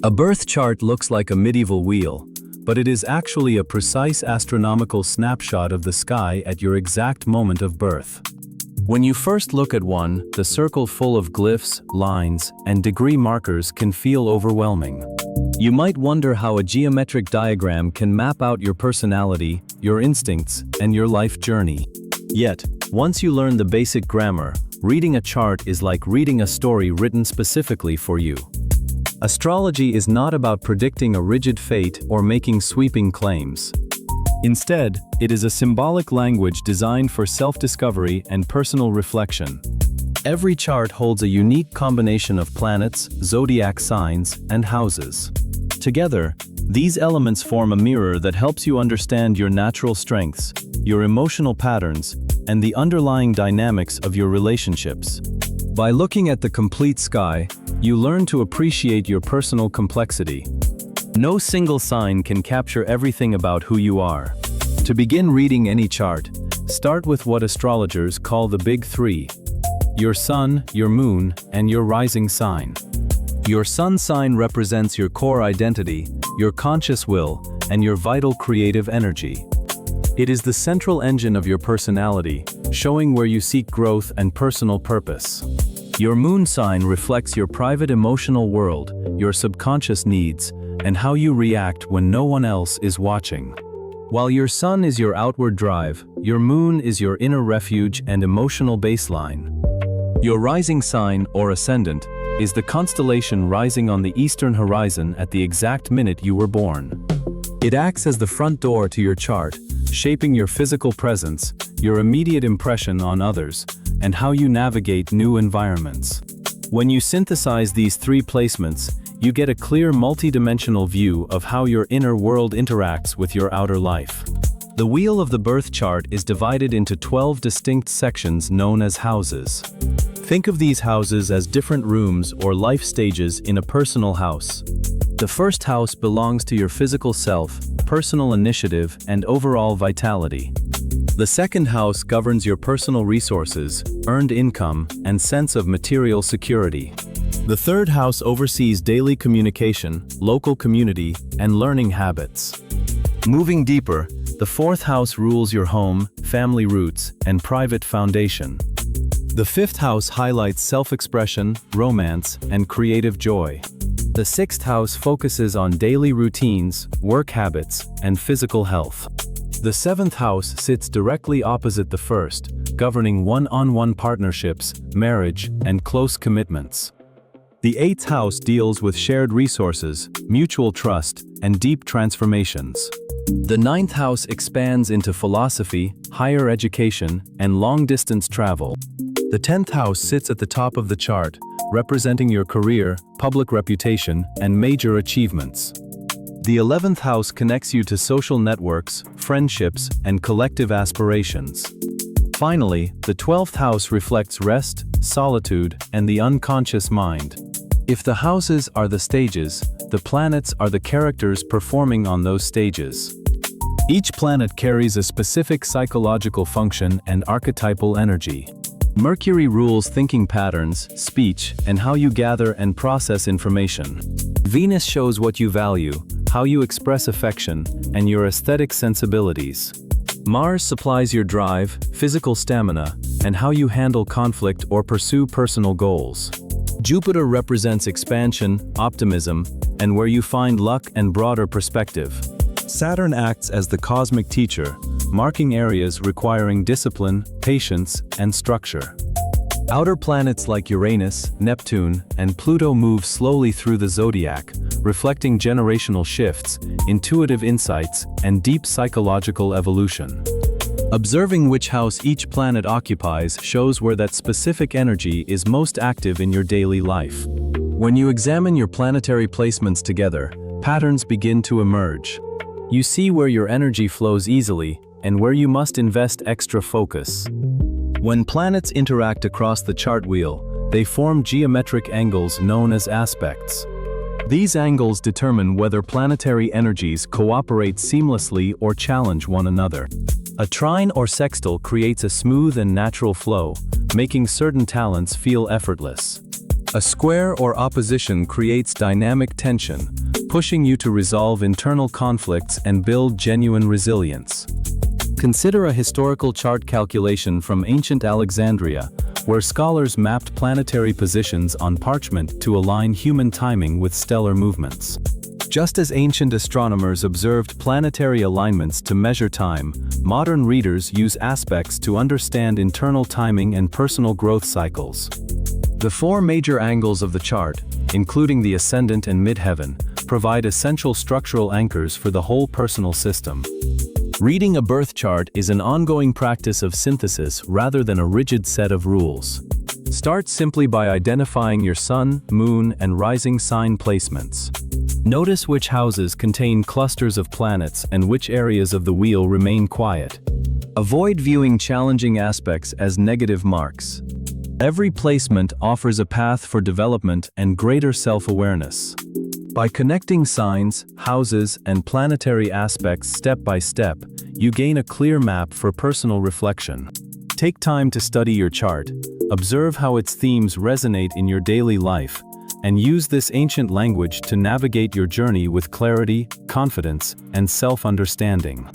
A birth chart looks like a medieval wheel, but it is actually a precise astronomical snapshot of the sky at your exact moment of birth. When you first look at one, the circle full of glyphs, lines, and degree markers can feel overwhelming. You might wonder how a geometric diagram can map out your personality, your instincts, and your life journey. Yet, once you learn the basic grammar, reading a chart is like reading a story written specifically for you. Astrology is not about predicting a rigid fate or making sweeping claims. Instead, it is a symbolic language designed for self-discovery and personal reflection. Every chart holds a unique combination of planets, zodiac signs, and houses. Together, these elements form a mirror that helps you understand your natural strengths, your emotional patterns, and the underlying dynamics of your relationships. By looking at the complete sky, you learn to appreciate your personal complexity. No single sign can capture everything about who you are. To begin reading any chart, start with what astrologers call the Big Three: your sun, your moon, and your rising sign. Your sun sign represents your core identity, your conscious will, and your vital creative energy. It is the central engine of your personality, showing where you seek growth and personal purpose. Your moon sign reflects your private emotional world, your subconscious needs, and how you react when no one else is watching. While your sun is your outward drive, your moon is your inner refuge and emotional baseline. Your rising sign, or ascendant, is the constellation rising on the eastern horizon at the exact minute you were born. It acts as the front door to your chart, shaping your physical presence, your immediate impression on others, and how you navigate new environments. When you synthesize these three placements, you get a clear multidimensional view of how your inner world interacts with your outer life. The wheel of the birth chart is divided into 12 distinct sections known as houses. Think of these houses as different rooms or life stages in a personal house. The first house belongs to your physical self, personal initiative, and overall vitality. The second house governs your personal resources, earned income, and sense of material security. The third house oversees daily communication, local community, and learning habits. Moving deeper, the fourth house rules your home, family roots, and private foundation. The fifth house highlights self-expression, romance, and creative joy. The sixth house focuses on daily routines, work habits, and physical health. The seventh house sits directly opposite the first, governing one-on-one partnerships, marriage, and close commitments. The eighth house deals with shared resources, mutual trust, and deep transformations. The ninth house expands into philosophy, higher education, and long-distance travel. The 10th house sits at the top of the chart, representing your career, public reputation, and major achievements. The 11th house connects you to social networks, friendships, and collective aspirations. Finally, the 12th house reflects rest, solitude, and the unconscious mind. If the houses are the stages, the planets are the characters performing on those stages. Each planet carries a specific psychological function and archetypal energy. Mercury rules thinking patterns, speech, and how you gather and process information. Venus shows what you value, how you express affection, and your aesthetic sensibilities. Mars supplies your drive, physical stamina, and how you handle conflict or pursue personal goals. Jupiter represents expansion, optimism, and where you find luck and broader perspective. Saturn acts as the cosmic teacher, marking areas requiring discipline, patience, and structure. Outer planets like Uranus, Neptune, and Pluto move slowly through the zodiac, reflecting generational shifts, intuitive insights, and deep psychological evolution. Observing which house each planet occupies shows where that specific energy is most active in your daily life. When you examine your planetary placements together, patterns begin to emerge. You see where your energy flows easily and where you must invest extra focus. When planets interact across the chart wheel, they form geometric angles known as aspects. These angles determine whether planetary energies cooperate seamlessly or challenge one another. A trine or sextile creates a smooth and natural flow, making certain talents feel effortless. A square or opposition creates dynamic tension, pushing you to resolve internal conflicts and build genuine resilience. Consider a historical chart calculation from ancient Alexandria, where scholars mapped planetary positions on parchment to align human timing with stellar movements. Just as ancient astronomers observed planetary alignments to measure time, modern readers use aspects to understand internal timing and personal growth cycles. The four major angles of the chart, including the ascendant and midheaven, provide essential structural anchors for the whole personal system. Reading a birth chart is an ongoing practice of synthesis rather than a rigid set of rules. Start simply by identifying your sun, moon, and rising sign placements. Notice which houses contain clusters of planets and which areas of the wheel remain quiet. Avoid viewing challenging aspects as negative marks. Every placement offers a path for development and greater self-awareness. By connecting signs, houses, and planetary aspects step by step, you gain a clear map for personal reflection. Take time to study your chart, observe how its themes resonate in your daily life, and use this ancient language to navigate your journey with clarity, confidence, and self-understanding.